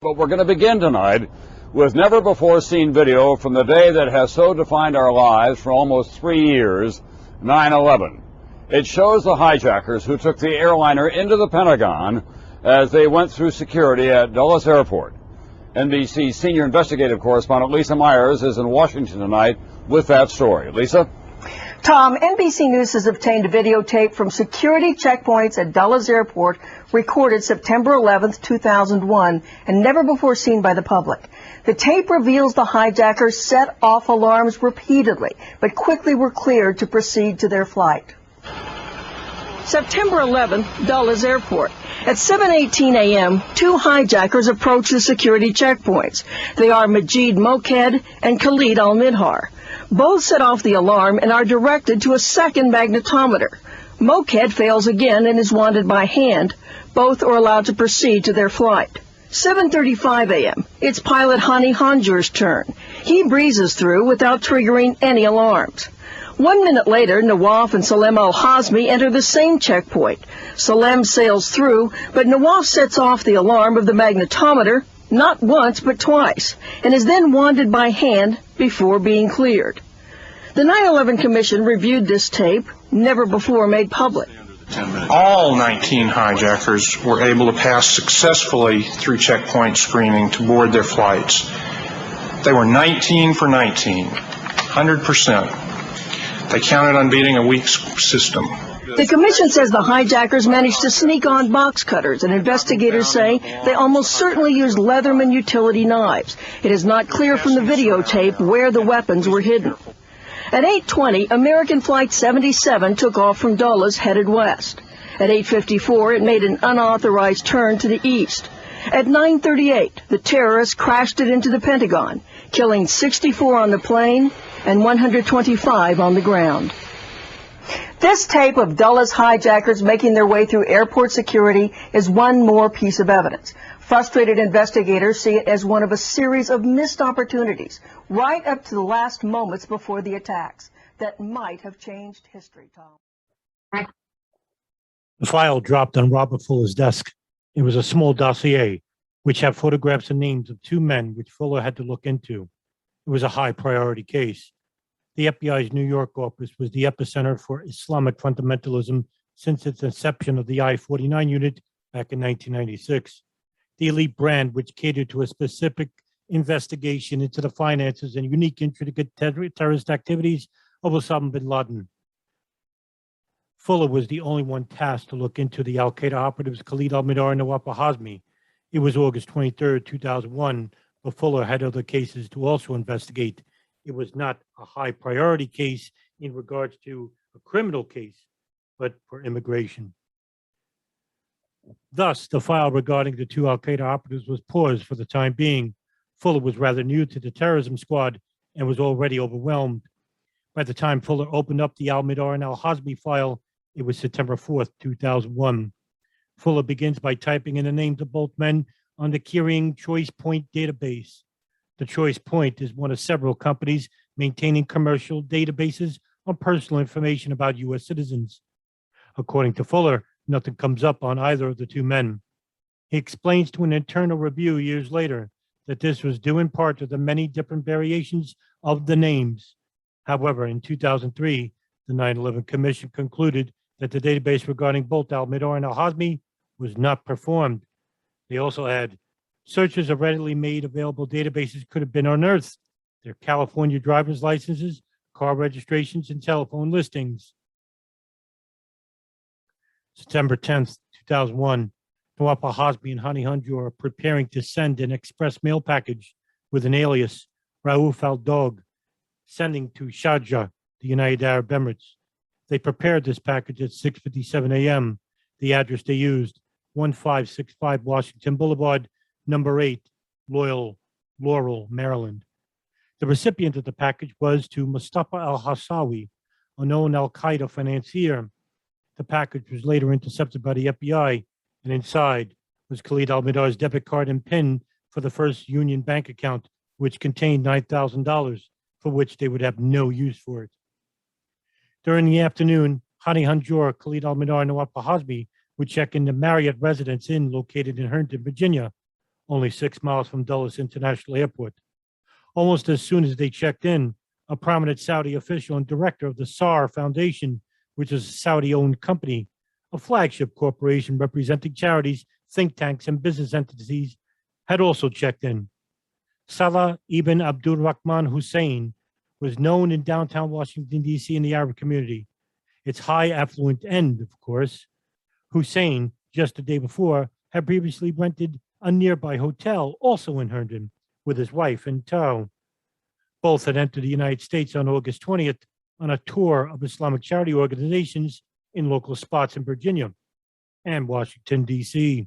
But we're going to begin tonight with never-before-seen video from the day that has so defined our lives for almost 3 years, 9/11. It shows the hijackers who took the airliner into the Pentagon as they went through security at Dulles Airport. NBC senior investigative correspondent Lisa Myers is in Washington tonight with that story. Lisa? Tom, NBC News has obtained a videotape from security checkpoints at Dulles Airport recorded September 11th, 2001, and never before seen by the public. The tape reveals the hijackers set off alarms repeatedly, but quickly were cleared to proceed to their flight. September 11th, Dulles Airport. At 7:18 a.m., two hijackers approach the security checkpoints. They are Majid Moked and Khalid Al-Midhar. Both set off the alarm and are directed to a second magnetometer. Moked fails again and is wanted by hand. Both are allowed to proceed to their flight. 7:35 a.m. It's pilot Hani Hanjour's turn. He breezes through without triggering any alarms. 1 minute later, Nawaf and Salem Al-Hazmi enter the same checkpoint. Salem sails through, but Nawaf sets off the alarm of the magnetometer not once but twice, and is then wanded by hand before being cleared. The 9/11 Commission reviewed this tape, never before made public. All 19 hijackers were able to pass successfully through checkpoint screening to board their flights. They were 19 for 19, 100%. They counted on beating a weak system. The commission says the hijackers managed to sneak on box cutters, and investigators say they almost certainly used Leatherman utility knives. It is not clear from the videotape where the weapons were hidden. At 8:20, American Flight 77 took off from Dulles, headed west. At 8:54, it made an unauthorized turn to the east. At 9:38, the terrorists crashed it into the Pentagon, killing 64 on the plane and 125 on the ground. This tape of Dulles hijackers making their way through airport security is one more piece of evidence. Frustrated investigators see it as one of a series of missed opportunities, right up to the last moments before the attacks, that might have changed history, Tom. The file dropped on Robert Fuller's desk. It was a small dossier, which had photographs and names of two men which Fuller had to look into. It was a high-priority case. The FBI's New York office was the epicenter for Islamic fundamentalism since its inception of the I-49 unit back in 1996. The elite brand, which catered to a specific investigation into the finances and unique intricate terrorist activities of Osama bin Laden. Fuller was the only one tasked to look into the Al-Qaeda operatives Khalid Al-Midhar and Nawaf Al-Hazmi. It was August 23rd, 2001, but Fuller had other cases to also investigate. It was not a high priority case in regards to a criminal case, but for immigration. Thus, the file regarding the two Al-Qaeda operatives was paused for the time being. Fuller was rather new to the terrorism squad and was already overwhelmed. By the time Fuller opened up the Al-Midhar and Al-Hazmi file, it was September 4th, 2001. Fuller begins by typing in the names of both men on the Keyring Choice Point database. The Choice Point is one of several companies maintaining commercial databases on personal information about U.S. citizens. According to Fuller, nothing comes up on either of the two men. He explains to an internal review years later that this was due in part to the many different variations of the names. However, in 2003, the 9/11 Commission concluded that the database regarding both Al-Midhar and Al-Hazmi was not performed. They also add, searches of readily made available databases could have been unearthed, their California driver's licenses, car registrations, and telephone listings. September 10th, 2001, Nawaf Al-Hazmi and Hani Hanjour are preparing to send an express mail package with an alias, Raouf Al-Dog, sending to Sharjah, the United Arab Emirates. They prepared this package at 6:57 a.m. The address they used, 1565 Washington Boulevard, number 8, Laurel, Maryland. The recipient of the package was to Mustafa al-Hassawi, a known al-Qaeda financier. The package was later intercepted by the FBI, and inside was Khalid Al-Midhar's debit card and PIN for the First Union bank account, which contained $9,000, for which they would have no use for it. During the afternoon, Hani Hanjour, Khalid Al-Midhar, and Nawaf Al-Hazmi would check in the Marriott Residence Inn located in Herndon, Virginia. only 6 miles from Dulles International Airport. Almost as soon as they checked in, a prominent Saudi official and director of the SAR Foundation, which is a Saudi-owned company, a flagship corporation representing charities, think tanks, and business entities, had also checked in. Salah ibn Abdulrahman Hussein was known in downtown Washington, D.C. in the Arab community. Its high affluent end, of course. Hussein, just the day before, had previously rented a nearby hotel, also in Herndon, with his wife in tow. Both had entered the United States on August 20th on a tour of Islamic charity organizations in local spots in Virginia and Washington, D.C.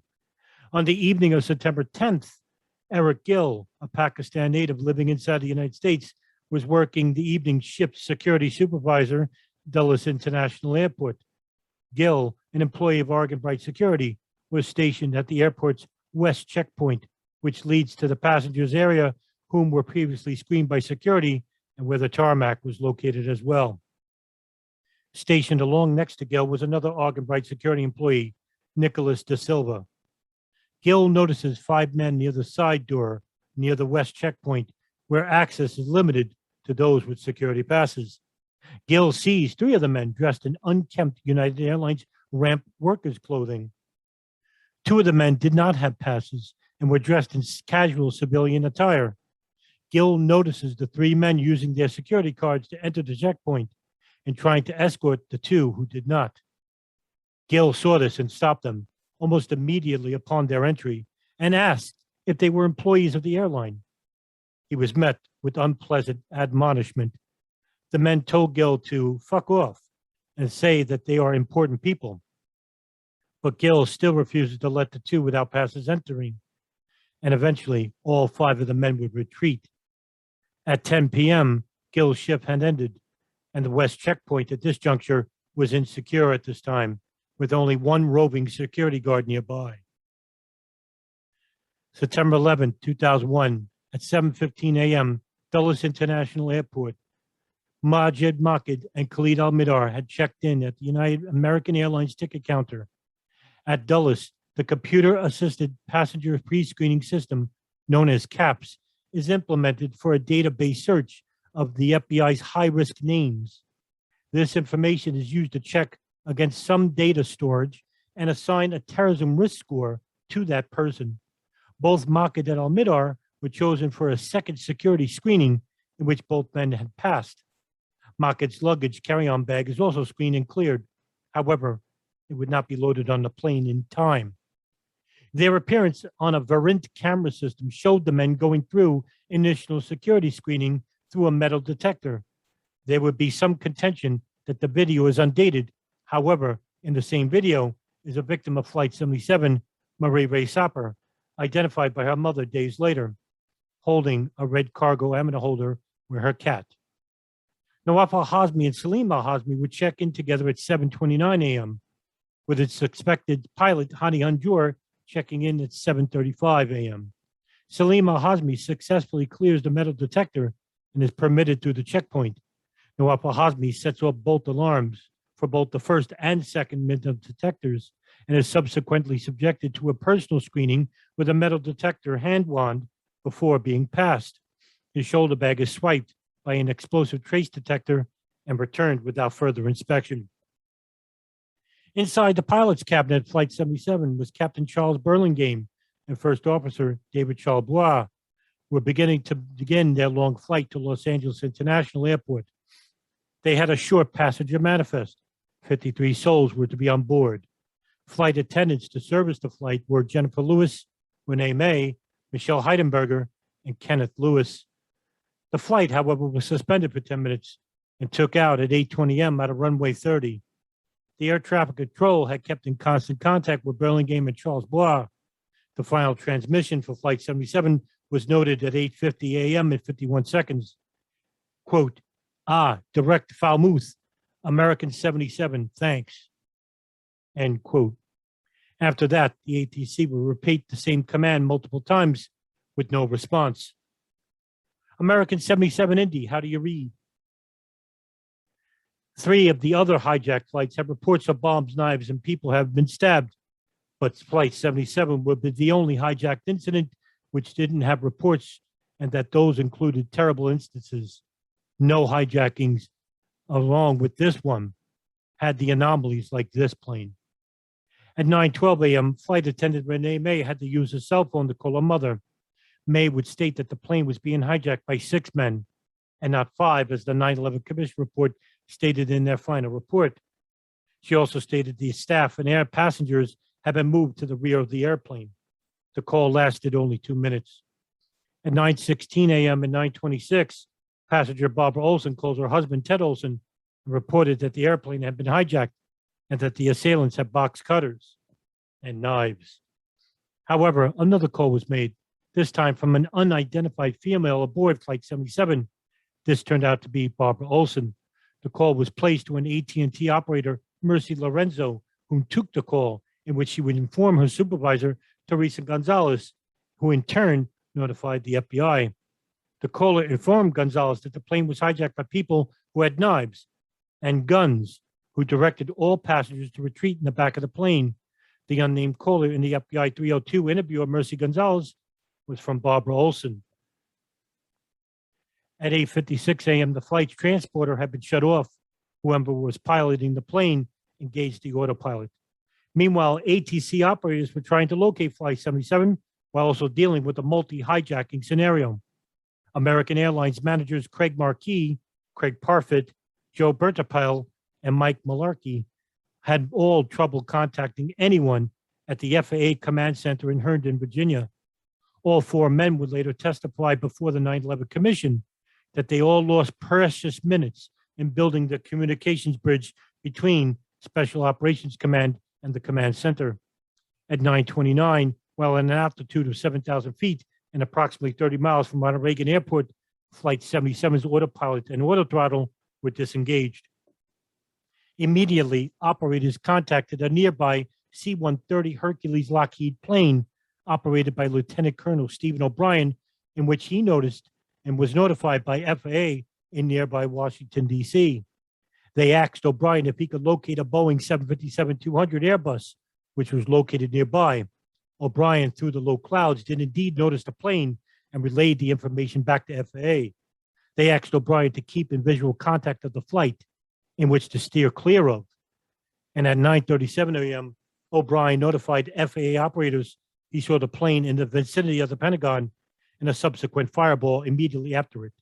On the evening of September 10th, Eric Gill, a Pakistan native living inside the United States, was working the evening shift security supervisor, Dulles International Airport. Gill, an employee of Oregon Bright Security, was stationed at the airport's west checkpoint, which leads to the passengers area, whom were previously screened by security and where the tarmac was located as well. Stationed along next to Gill was another Oregon Bright Security employee, Nicholas Da Silva. Gill notices 5 men near the side door near the west checkpoint, where access is limited to those with security passes. Gill sees 3 of the men dressed in unkempt United Airlines ramp workers' clothing. 2 of the men did not have passes and were dressed in casual civilian attire. Gill notices the 3 men using their security cards to enter the checkpoint and trying to escort the 2 who did not. Gill saw this and stopped them almost immediately upon their entry and asked if they were employees of the airline. He was met with unpleasant admonishment. The men told Gill to fuck off and say that they are important people. But Gill still refuses to let the 2 without passes entering. And eventually, all 5 of the men would retreat. At 10 p.m., Gill's shift had ended, and the west checkpoint at this juncture was insecure at this time, with only 1 roving security guard nearby. September 11, 2001, at 7:15 a.m., Dulles International Airport. Majid Makid and Khalid Al-Midar had checked in at the American Airlines ticket counter. At Dulles, the computer-assisted passenger pre-screening system, known as CAPS, is implemented for a database search of the FBI's high-risk names. This information is used to check against some data storage and assign a terrorism risk score to that person. Both Makid and Al-Midar were chosen for a second security screening in which both men had passed. Makid's luggage carry-on bag is also screened and cleared. However, it would not be loaded on the plane in time. Their appearance on a Verint camera system showed the men going through initial security screening through a metal detector. There would be some contention that the video is undated. However, in the same video is a victim of Flight 77, Marie Ray Sapper, identified by her mother days later, holding a red cargo ammo holder with her cat. Nawaf al-Hazmi and Salim al-Hazmi would check in together at 7:29 a.m., with its suspected pilot, Hani Hanjour, checking in at 7:35 a.m. Salim al-Hazmi successfully clears the metal detector and is permitted through the checkpoint. Nawaf al-Hazmi sets off both alarms for both the first and second metal detectors and is subsequently subjected to a personal screening with a metal detector hand wand before being passed. His shoulder bag is swiped by an explosive trace detector and returned without further inspection. Inside the pilot's cabinet at Flight 77 was Captain Charles Burlingame and First Officer David Charlebois, who were beginning their long flight to Los Angeles International Airport. They had a short passenger manifest. 53 souls were to be on board. Flight attendants to service the flight were Jennifer Lewis, Renee May, Michelle Heidenberger, and Kenneth Lewis. The flight, however, was suspended for 10 minutes and took out at 8:20 a.m. out of runway 30. The air traffic control had kept in constant contact with Burlingame and Charles Bois. The final transmission for Flight 77 was noted at 8:50 a.m. and 51 seconds. Quote, direct Falmouth, American 77, thanks. End quote. After that, the ATC will repeat the same command multiple times with no response. American 77 Indy, how do you read? 3 of the other hijacked flights have reports of bombs, knives, and people have been stabbed, but Flight 77 will be the only hijacked incident which didn't have reports, and that those included terrible instances. No hijackings, along with this one, had the anomalies like this plane. At 9:12 a.m., flight attendant Renee May had to use her cell phone to call her mother. May would state that the plane was being hijacked by 6 men and not 5, as the 9/11 Commission report stated in their final report. She also stated the staff and air passengers had been moved to the rear of the airplane. The call lasted only 2 minutes. At 9:16 a.m. and 9:26, passenger Barbara Olson called her husband Ted Olson and reported that the airplane had been hijacked and that the assailants had box cutters and knives. However, another call was made, this time from an unidentified female aboard Flight 77. This turned out to be Barbara Olson. The call was placed to an AT&T operator, Mercy Lorenzo, who took the call, in which she would inform her supervisor, Teresa Gonzalez, who in turn notified the FBI. The caller informed Gonzalez that the plane was hijacked by people who had knives and guns, who directed all passengers to retreat in the back of the plane. The unnamed caller in the FBI 302 interview of Mercy Gonzalez was from Barbara Olson. At 8:56 a.m., the flight's transporter had been shut off. Whoever was piloting the plane engaged the autopilot. Meanwhile, ATC operators were trying to locate Flight 77 while also dealing with a multi-hijacking scenario. American Airlines managers Craig Markey, Craig Parfit, Joe Bertapile, and Mike Malarkey had all trouble contacting anyone at the FAA Command Center in Herndon, Virginia. All 4 men would later testify before the 9/11 Commission that they all lost precious minutes in building the communications bridge between Special Operations Command and the command center. At 9:29, while at an altitude of 7,000 feet and approximately 30 miles from Ronald Reagan Airport, Flight 77's autopilot and autothrottle were disengaged. Immediately, operators contacted a nearby C-130 Hercules Lockheed plane operated by Lieutenant Colonel Stephen O'Brien, in which he noticed and was notified by FAA in nearby Washington, D.C. They asked O'Brien if he could locate a Boeing 757-200 Airbus, which was located nearby. O'Brien, through the low clouds, did indeed notice the plane and relayed the information back to FAA. They asked O'Brien to keep in visual contact of the flight in which to steer clear of. And at 9:37 a.m., O'Brien notified FAA operators he saw the plane in the vicinity of the Pentagon and a subsequent fireball immediately after it.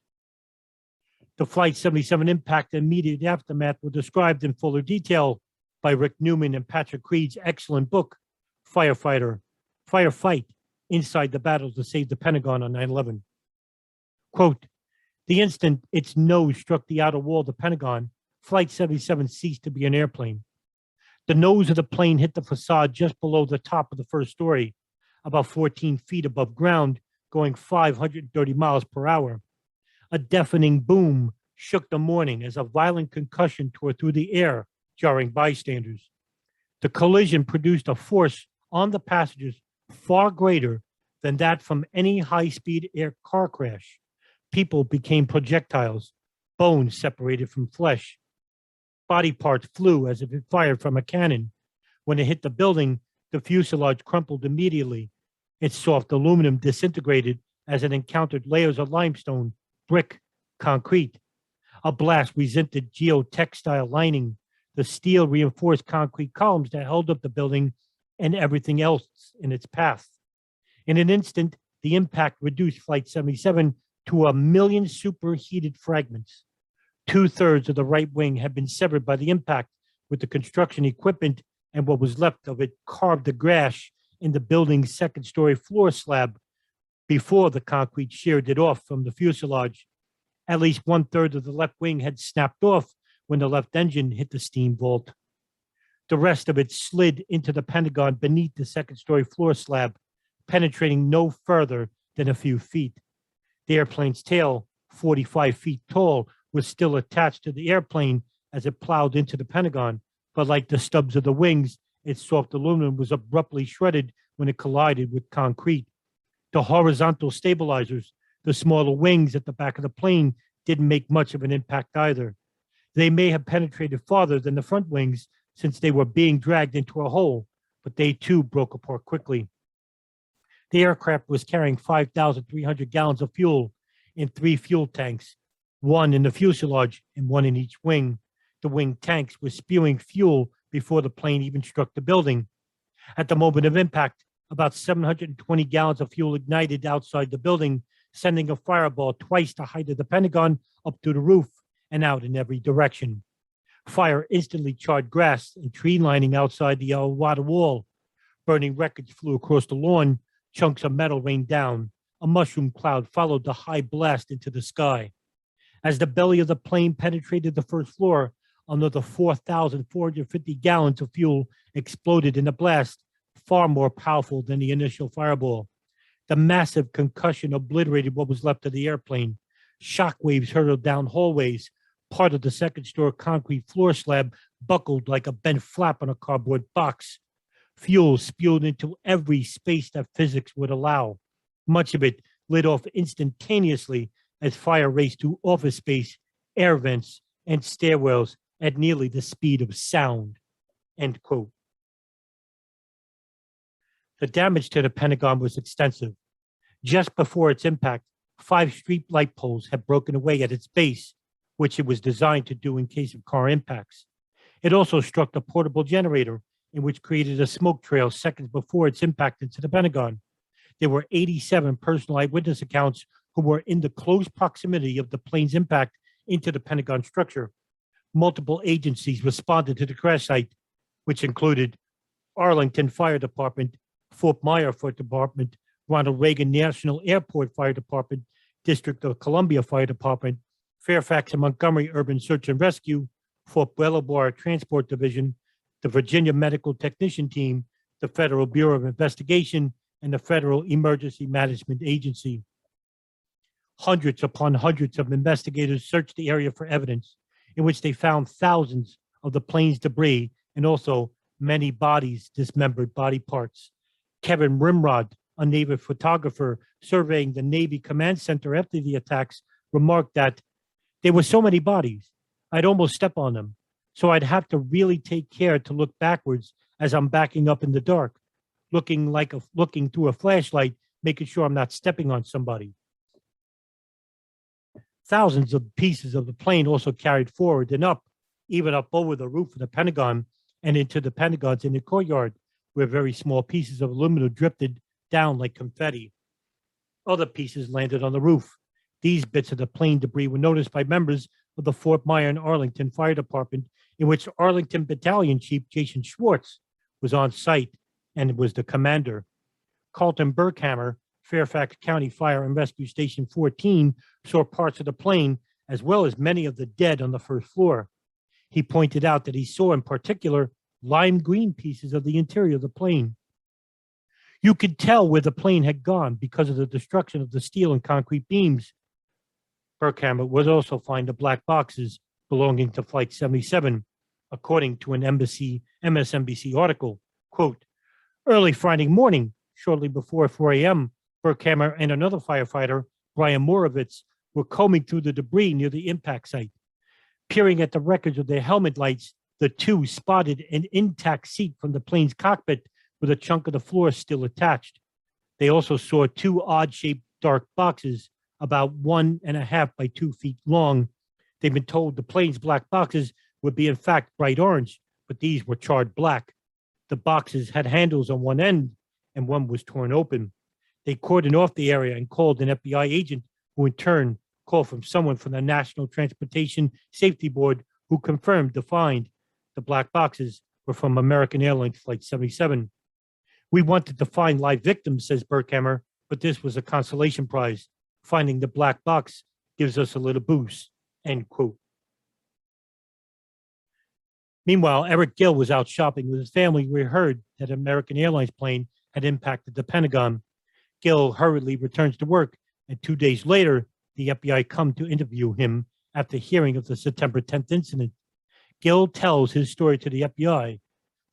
The Flight 77 impact and immediate aftermath were described in fuller detail by Rick Newman and Patrick Creed's excellent book, Firefight, Inside the Battle to Save the Pentagon on 9/11. Quote, the instant its nose struck the outer wall of the Pentagon, Flight 77 ceased to be an airplane. The nose of the plane hit the facade just below the top of the first story, about 14 feet above ground, going 530 miles per hour. A deafening boom shook the morning as a violent concussion tore through the air, jarring bystanders. The collision produced a force on the passengers far greater than that from any high-speed air car crash. People became projectiles, bones separated from flesh. Body parts flew as if it fired from a cannon. When it hit the building, the fuselage crumpled immediately. Its soft aluminum disintegrated as it encountered layers of limestone, brick, concrete. A blast resented geotextile lining, the steel reinforced concrete columns that held up the building and everything else in its path. In an instant, the impact reduced Flight 77 to 1 million superheated fragments. 2/3 of the right wing had been severed by the impact, with the construction equipment and what was left of it carved a gash in the building's second-story floor slab before the concrete sheared it off from the fuselage. At least 1/3 of the left wing had snapped off when the left engine hit the steam vault. The rest of it slid into the Pentagon beneath the second-story floor slab, penetrating no further than a few feet. The airplane's tail, 45 feet tall, was still attached to the airplane as it plowed into the Pentagon, but like the stubs of the wings, its soft aluminum was abruptly shredded when it collided with concrete. The horizontal stabilizers, the smaller wings at the back of the plane, didn't make much of an impact either. They may have penetrated farther than the front wings since they were being dragged into a hole, but they too broke apart quickly. The aircraft was carrying 5,300 gallons of fuel in 3 fuel tanks, one in the fuselage and one in each wing. The wing tanks were spewing fuel before the plane even struck the building. At the moment of impact, about 720 gallons of fuel ignited outside the building, sending a fireball twice the height of the Pentagon up to the roof and out in every direction. Fire instantly charred grass and tree lining outside the water wall. Burning wreckage flew across the lawn. Chunks of metal rained down. A mushroom cloud followed the high blast into the sky. As the belly of the plane penetrated the first floor, another 4,450 gallons of fuel exploded in the blast, far more powerful than the initial fireball. The massive concussion obliterated what was left of the airplane. Shock waves hurtled down hallways. Part of the second-story concrete floor slab buckled like a bent flap on a cardboard box. Fuel spewed into every space that physics would allow. Much of it lit off instantaneously as fire raced through office space, air vents, and stairwells at nearly the speed of sound. End quote. The damage to the Pentagon was extensive. Just before its impact, 5 street light poles had broken away at its base, which it was designed to do in case of car impacts. It also struck the portable generator, in which created a smoke trail seconds before its impact into the Pentagon. There were 87 personal eyewitness accounts who were in the close proximity of the plane's impact into the Pentagon structure. Multiple agencies responded to the crash site, which included Arlington Fire Department, Fort Myer Fire Department, Ronald Reagan National Airport Fire Department, District of Columbia Fire Department, Fairfax and Montgomery Urban Search and Rescue, Fort Belvoir Transport Division, the Virginia Medical Technician Team, the Federal Bureau of Investigation, and the Federal Emergency Management Agency. Hundreds upon hundreds of investigators searched the area for evidence, in which they found thousands of the plane's debris and also many bodies, dismembered body parts. Kevin Rimrod, a Navy photographer surveying the Navy Command Center after the attacks, remarked that there were so many bodies, I'd almost step on them. So I'd have to really take care to look backwards as I'm backing up in the dark, looking through a flashlight, making sure I'm not stepping on somebody. Thousands of pieces of the plane also carried forward and up, even up over the roof of the Pentagon and into the Pentagon's in the courtyard, where very small pieces of aluminum drifted down like confetti. Other pieces landed on the roof. These bits of the plane debris were noticed by members of the Fort Myer and Arlington Fire Department, in which Arlington Battalion Chief Jason Schwartz was on site and was the commander. Carlton Burkhammer, Fairfax County Fire and Rescue Station 14, saw parts of the plane as well as many of the dead on the first floor. He pointed out that he saw in particular lime green pieces of the interior of the plane. You could tell where the plane had gone because of the destruction of the steel and concrete beams. Burkhammer would also find the black boxes belonging to Flight 77, according to an MSNBC article. Quote, early Friday morning, shortly before 4 a.m., Burkhammer and another firefighter, Brian Morovitz, were combing through the debris near the impact site. Peering at the wreckage of their helmet lights, the two spotted an intact seat from the plane's cockpit with a chunk of the floor still attached. They also saw 2 odd-shaped dark boxes about 1.5 by 2 feet long. They've been told the plane's black boxes would be in fact bright orange, but these were charred black. The boxes had handles on one end and one was torn open. They cordoned off the area and called an FBI agent, who in turn called from someone from the National Transportation Safety Board, who confirmed the find. The black boxes were from American Airlines Flight 77. We wanted to find live victims, says Burkhammer, but this was a consolation prize. Finding the black box gives us a little boost, end quote. Meanwhile, Eric Gill was out shopping with his family when he heard that an American Airlines plane had impacted the Pentagon. Gill hurriedly returns to work, and 2 days later, the FBI come to interview him after hearing of the September 10th incident. Gill tells his story to the FBI,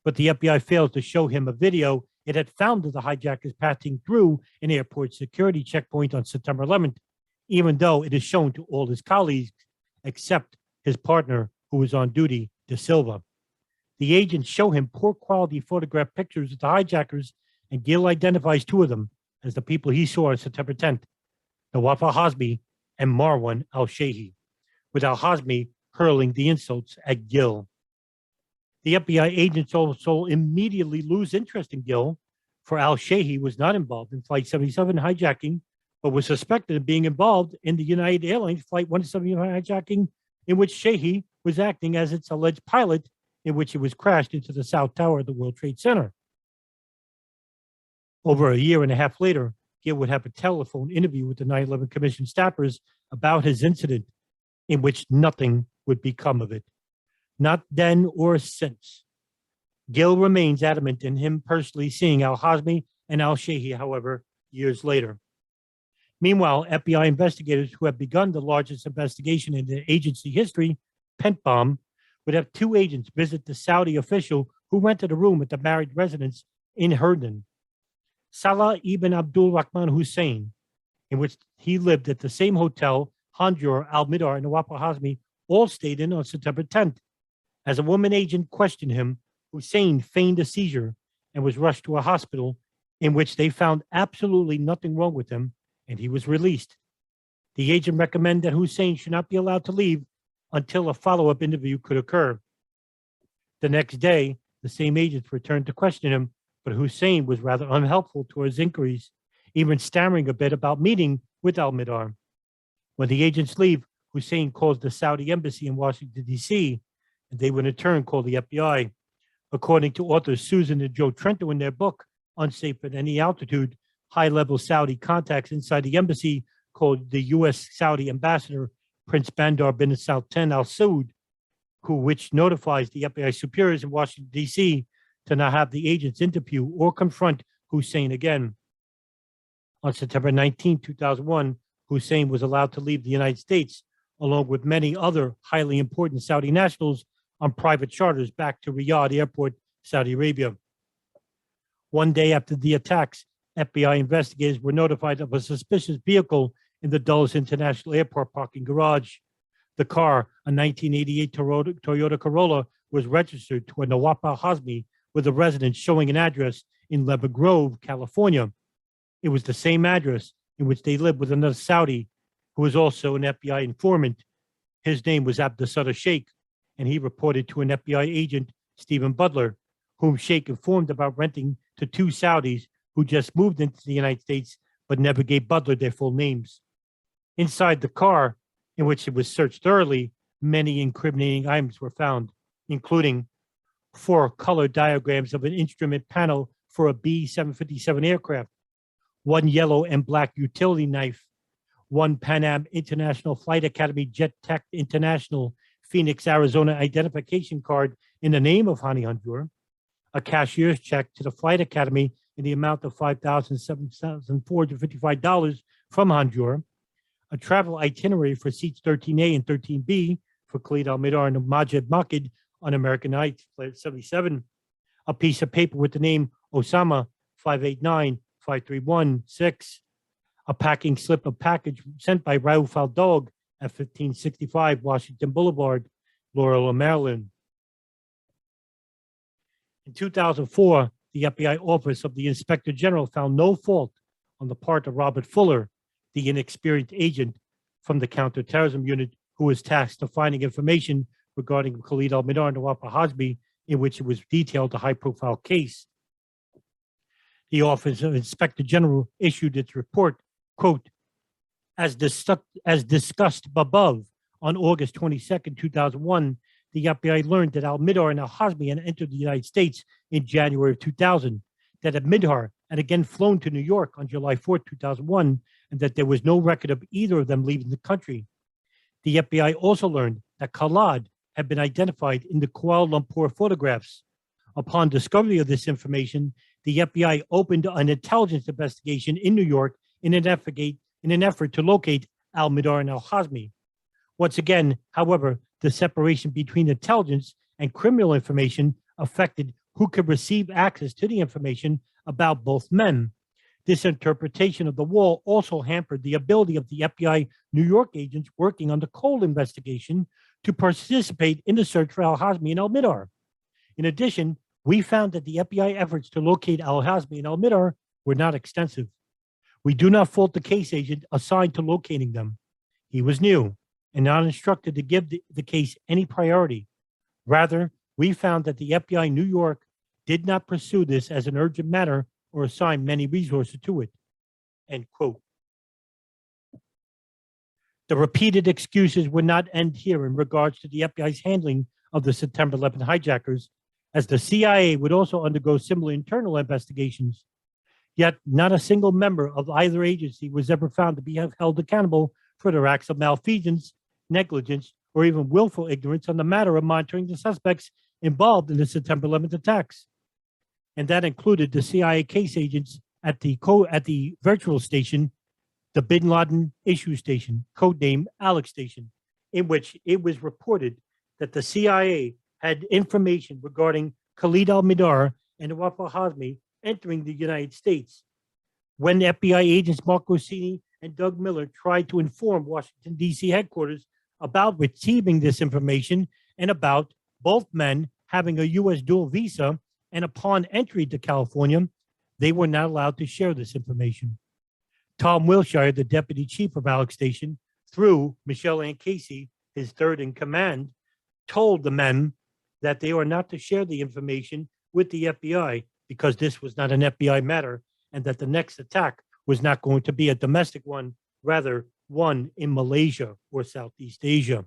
but the FBI fails to show him a video it had found of the hijackers passing through an airport security checkpoint on September 11th, even though it is shown to all his colleagues except his partner who was on duty, De Silva. The agents show him poor quality photograph pictures of the hijackers, and Gill identifies 2 of them, as the people he saw on September 10th, Nawaf al-Hazmi and Marwan al-Shehi, with al-Hazmi hurling the insults at Gil. The FBI agents also immediately lose interest in Gil, for al-Shehi was not involved in Flight 77 hijacking, but was suspected of being involved in the United Airlines Flight 179 hijacking, in which Shehi was acting as its alleged pilot, in which it was crashed into the South Tower of the World Trade Center. Over a year and a half later, Gil would have a telephone interview with the 9/11 Commission staffers about his incident, in which nothing would become of it. Not then or since. Gil remains adamant in him personally seeing al-Hazmi and al-Shehi, however, years later. Meanwhile, FBI investigators who have begun the largest investigation in the agency history, Pentagon, would have two agents visit the Saudi official who rented a room at the married residence in Herndon, Salah ibn Abdul Rahman Hussein, in which he lived at the same hotel Hanjur al-Midar and Nawaf al-Hazmi all stayed in on September 10th. As a woman agent questioned him, Hussein feigned a seizure and was rushed to a hospital in which they found absolutely nothing wrong with him, and he was released. The agent recommended that Hussein should not be allowed to leave until a follow-up interview could occur. The next day, the same agents returned to question him, but Hussein was rather unhelpful to his inquiries, even stammering a bit about meeting with al-Midar. When the agents leave, Hussein calls the Saudi embassy in Washington, D.C., and they would in turn call the FBI. According to authors Susan and Joe Trento in their book, Unsafe at Any Altitude, high-level Saudi contacts inside the embassy called the U.S. Saudi ambassador, Prince Bandar bin Sultan Al Saud, which notifies the FBI superiors in Washington, D.C. to not have the agents interview or confront Hussein again. On September 19, 2001, Hussein was allowed to leave the United States, along with many other highly important Saudi nationals, on private charters back to Riyadh Airport, Saudi Arabia. One day after the attacks, FBI investigators were notified of a suspicious vehicle in the Dulles International Airport parking garage. The car, a 1988 Toyota Corolla, was registered to a Nawaf al-Hazmi with a residence showing an address in Lemon Grove, California. It was the same address in which they lived with another Saudi who was also an FBI informant. His name was Abdussadah Sheikh, and he reported to an FBI agent, Stephen Butler, whom Sheikh informed about renting to two Saudis who just moved into the United States but never gave Butler their full names. Inside the car, in which it was searched thoroughly, many incriminating items were found, including 4 color diagrams of an instrument panel for a B-757 aircraft, 1 yellow and black utility knife, 1 Pan Am International Flight Academy Jet Tech International Phoenix, Arizona identification card in the name of Hani Hanjour, a cashier's check to the Flight Academy in the amount of $5,455 from Hanjour, a travel itinerary for seats 13A and 13B for Khalid al-Midar and Majid Makid on American Airlines Flight 77, a piece of paper with the name Osama 589-5316, a packing slip of package sent by Rauf al-Dog at 1565 Washington Boulevard, Laurel, Maryland. In 2004, the FBI Office of the Inspector General found no fault on the part of Robert Fuller, the inexperienced agent from the counterterrorism unit who was tasked with finding information regarding Khalid al-Midar and Nawaf al-Hazmi, in which it was detailed a high-profile case. The Office of Inspector General issued its report, quote, as discussed above, on August 22nd, 2001, the FBI learned that al-Midar and al-Hazmi had entered the United States in January of 2000, that al-Midar had again flown to New York on July 4th, 2001, and that there was no record of either of them leaving the country. The FBI also learned that Khalid had been identified in the Kuala Lumpur photographs. Upon discovery of this information, the FBI opened an intelligence investigation in New York in an effort to locate al-Midar and al-Hazmi. Once again, however, the separation between intelligence and criminal information affected who could receive access to the information about both men. This interpretation of the wall also hampered the ability of the FBI New York agents working on the Cole investigation to participate in the search for al-Hazmi and al-Midar. In addition, we found that the FBI efforts to locate al-Hazmi and al-Midar were not extensive. We do not fault the case agent assigned to locating them. He was new and not instructed to give the case any priority. Rather, we found that the FBI New York did not pursue this as an urgent matter or assign many resources to it. End quote. The repeated excuses would not end here in regards to the FBI's handling of the September 11 hijackers, as the CIA would also undergo similar internal investigations. Yet not a single member of either agency was ever found to be held accountable for their acts of malfeasance, negligence, or even willful ignorance on the matter of monitoring the suspects involved in the September 11th attacks. And that included the CIA case agents at the virtual station, the Bin Laden issue station, codename Alex Station, in which it was reported that the CIA had information regarding Khalid al-Mihdhar and Wafa Hazmi entering the United States. When FBI agents Mark Rossini and Doug Miller tried to inform Washington, D.C. headquarters about receiving this information and about both men having a U.S. dual visa, and upon entry to California, they were not allowed to share this information. Tom Wilshire, the deputy chief of Alex Station, through Michelle Ann Casey, his third in command, told the men that they were not to share the information with the FBI because this was not an FBI matter and that the next attack was not going to be a domestic one, rather one in Malaysia or Southeast Asia.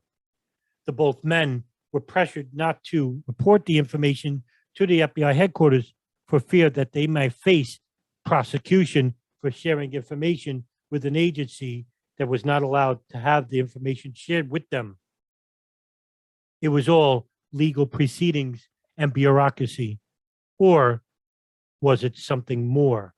The both men were pressured not to report the information to the FBI headquarters for fear that they might face prosecution for sharing information with an agency that was not allowed to have the information shared with them. It was all legal proceedings and bureaucracy, or was it something more?